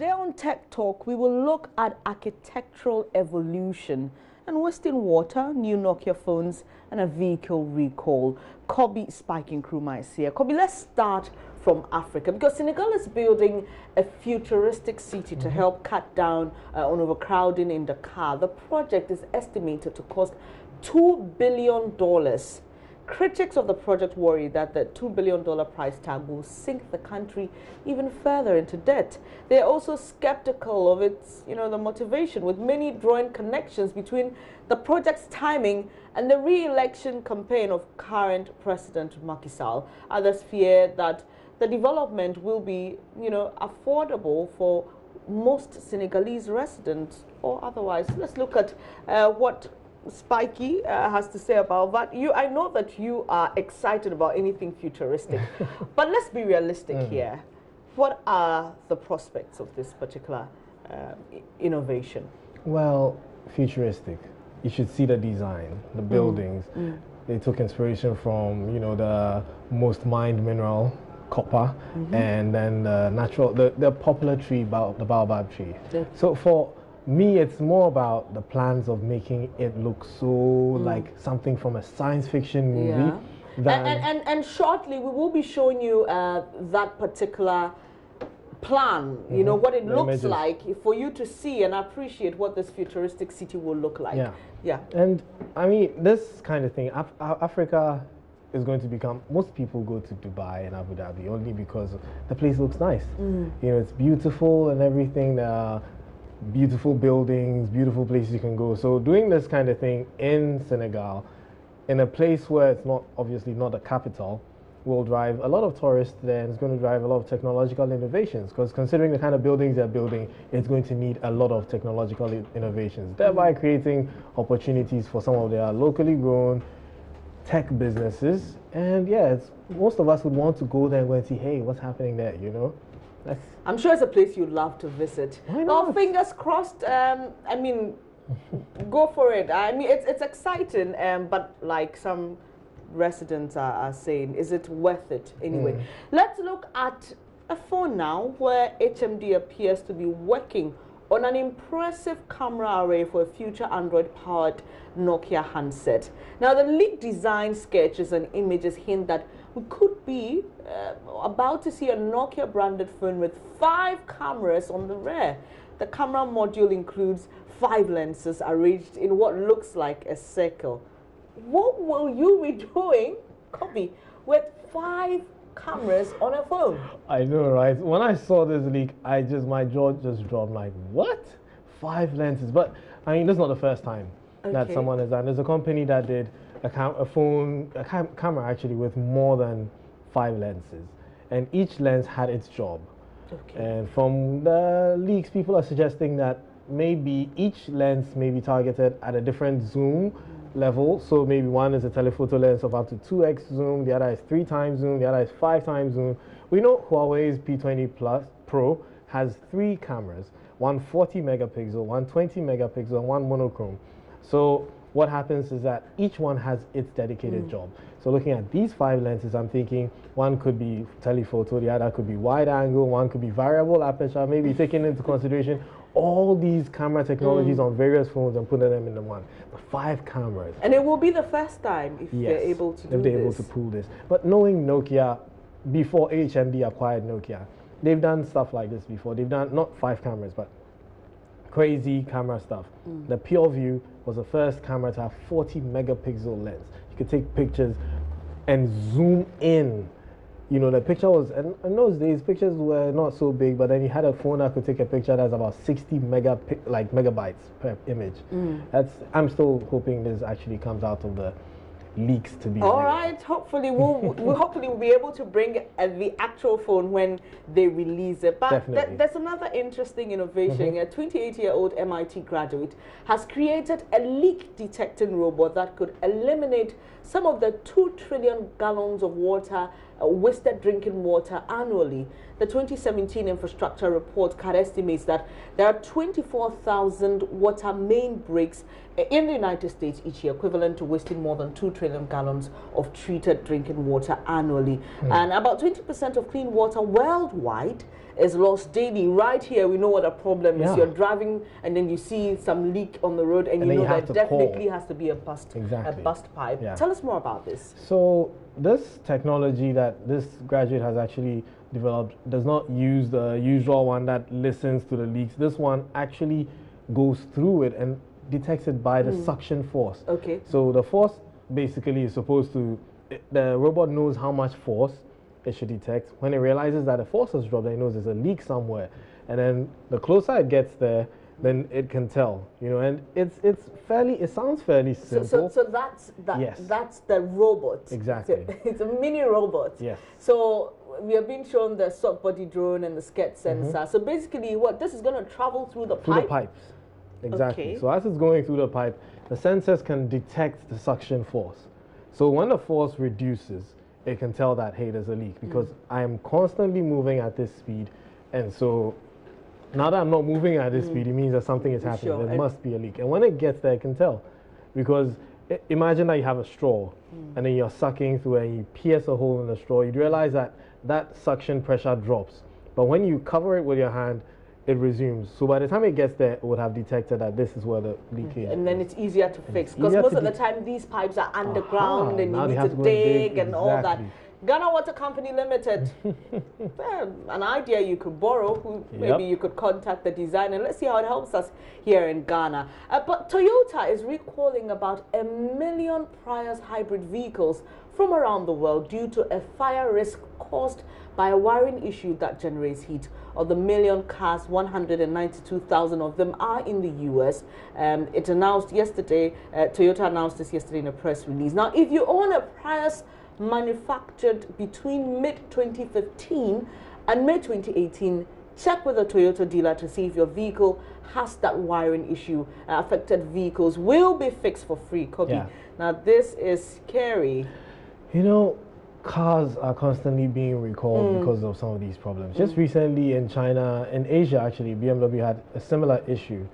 Today on Tech Talk, we will look at architectural evolution and wasting water, new Nokia phones, and a vehicle recall. Kobe Spiking Crew might see here. Kobe, let's start from Africa, because Senegal is building a futuristic city to help cut down on overcrowding in Dakar. The project is estimated to cost $2 billion. Critics of the project worry that the $2 billion price tag will sink the country even further into debt. They are also skeptical of its, the motivation, with many drawing connections between the project's timing and the re-election campaign of current President Macky Sall. Others fear that the development will be, affordable for most Senegalese residents or otherwise. Let's look at what Spiky has to say about that. I know that you are excited about anything futuristic, but let's be realistic here. What are the prospects of this particular innovation? Well, futuristic. You should see the design, the buildings. They took inspiration from, the most mined mineral, copper, and then the popular tree, the baobab tree. So for me, it's more about the plans of making it look so like something from a science fiction movie. And shortly, we will be showing you that particular plan, what it looks like, for you to see and appreciate what this futuristic city will look like. And I mean, this kind of thing, Africa is going to become, most people go to Dubai and Abu Dhabi only because the place looks nice. It's beautiful and everything. There are beautiful buildings, beautiful places you can go. So doing this kind of thing in Senegal, in a place where it's not, obviously not the capital, will drive a lot of tourists there, and it's going to drive a lot of technological innovations, because considering the kind of buildings they're building, it's going to need a lot of technological innovations, thereby creating opportunities for some of their locally grown tech businesses. And most of us would want to go there and go and see, hey, what's happening there, I'm sure it's a place you'd love to visit. Well, fingers crossed. Go for it. I mean, it's exciting, but like some residents are saying, is it worth it anyway? Let's look at a phone now, where HMD appears to be working on an impressive camera array for a future Android-powered Nokia handset. Now, the leaked design sketches and images hint that we could be about to see a Nokia-branded phone with 5 cameras on the rear. The camera module includes 5 lenses arranged in what looks like a circle. What will you be doing, Kobe, with 5 cameras on a phone? I know, right? When I saw this leak, my jaw just dropped. Like, what? 5 lenses? But I mean, this is not the first time that someone has done. There's a company that did a camera actually with more than 5 lenses, and each lens had its job. And from the leaks, people are suggesting that maybe each lens may be targeted at a different zoom level. So maybe one is a telephoto lens of up to 2x zoom, the other is 3 times zoom, the other is 5 times zoom. We know Huawei's P20 Plus Pro has 3 cameras, one 40 megapixel, one 20 megapixel, and one monochrome. So what happens is that each one has its dedicated job. So looking at these 5 lenses, I'm thinking one could be telephoto, the other could be wide angle, one could be variable aperture, maybe taking into consideration all these camera technologies on various phones and putting them into one. 5 cameras. And it will be the first time if they're able to do this. If they're able to pull this. But knowing Nokia, before HMD acquired Nokia, they've done stuff like this before. They've done not 5 cameras, but crazy camera stuff. The PureView was the first camera to have 40 megapixel lens. You could take pictures and zoom in. The picture was, and in those days, pictures were not so big, but then you had a phone that could take a picture that's about 60 megabytes per image. I'm still hoping this actually comes out of the leaks to be all right. Hopefully we'll be able to bring the actual phone when they release it. But there's another interesting innovation. A 28-year-old MIT graduate has created a leak detecting robot that could eliminate some of the 2 trillion gallons of water wasted drinking water annually. The 2017 infrastructure report card estimates that there are 24,000 water main breaks in the United States each year, equivalent to wasting more than 2 trillion gallons of treated drinking water annually. And about 20% of clean water worldwide is lost daily. Right here, we know what a problem is. You're driving and then you see some leak on the road, and you know that definitely has to be a bust pipe. Tell us more about this. So this technology that this graduate has actually developed does not use the usual one that listens to the leaks. This one actually goes through it and detects it by the suction force. Okay. So the force basically is supposed to, the robot knows how much force it should detect. When it realizes that the force has dropped, it knows there's a leak somewhere. And then the closer it gets there, then it can tell, you know, and it sounds fairly simple. So that's the robot. Exactly. It's a mini robot. Yes. So we have been shown the soft body drone and the SCED sensor. So basically what this is going to travel through the pipe? Through the pipes. Exactly. Okay. So as it's going through the pipe, the sensors can detect the suction force. So when the force reduces, it can tell that, hey, there's a leak, because I am constantly moving at this speed. And so now that I'm not moving at this speed, it means that something is happening. There must be a leak. And when it gets there, it can tell. Because imagine that you have a straw and then you're sucking through and you pierce a hole in the straw. You'd realize that that suction pressure drops. But when you cover it with your hand, it resumes. So by the time it gets there, it would have detected that this is where the leak is. And then it's easier to fix. Because most of the time, these pipes are underground and you need to dig and all that. Ghana Water Company Limited. An idea you could borrow. Maybe you could contact the designer. Let's see how it helps us here in Ghana. But Toyota is recalling about 1 million Prius hybrid vehicles from around the world due to a fire risk caused by a wiring issue that generates heat. Of the million cars, 192,000 of them are in the US. It announced yesterday, Toyota announced this yesterday in a press release. Now, if you own a Prius manufactured between mid-2015 and mid-2018, check with a Toyota dealer to see if your vehicle has that wiring issue. Affected vehicles will be fixed for free. Kobe. Now, this is scary. You know, cars are constantly being recalled because of some of these problems. Just recently in China, in Asia actually, BMW had a similar issue.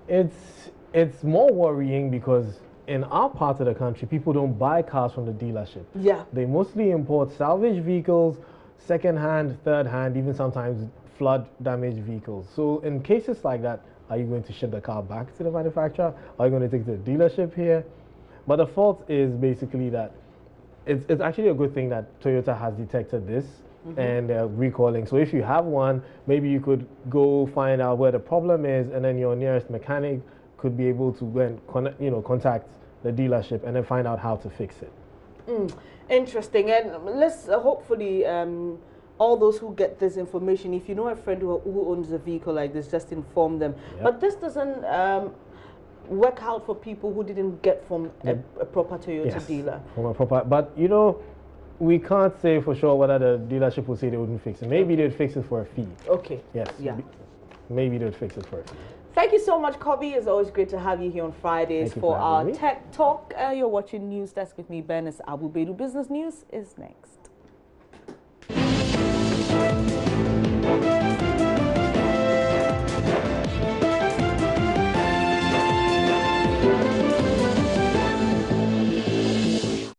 It's more worrying because in our part of the country, people don't buy cars from the dealership. They mostly import salvage vehicles, second-hand, third-hand, even sometimes flood-damaged vehicles. So in cases like that, are you going to ship the car back to the manufacturer? Are you going to take it to the dealership here? But the fault is basically that it's actually a good thing that Toyota has detected this and they're recalling. So if you have one, maybe you could go find out where the problem is, and then your nearest mechanic could be able to go and contact the dealership and then find out how to fix it. Interesting. And let's hopefully all those who get this information, if you know a friend who owns a vehicle like this, just inform them. But this doesn't work out for people who didn't get from a proper Toyota dealer. From a proper, but you know, we can't say for sure whether the dealership will say they wouldn't fix it. Maybe they'd fix it for a fee. Yes. Maybe they'd fix it for a fee. Thank you so much, Kobe. It's always great to have you here on Fridays for our Tech Talk. You're watching News Desk with me, Bernice Abu Bedu. Business News is next.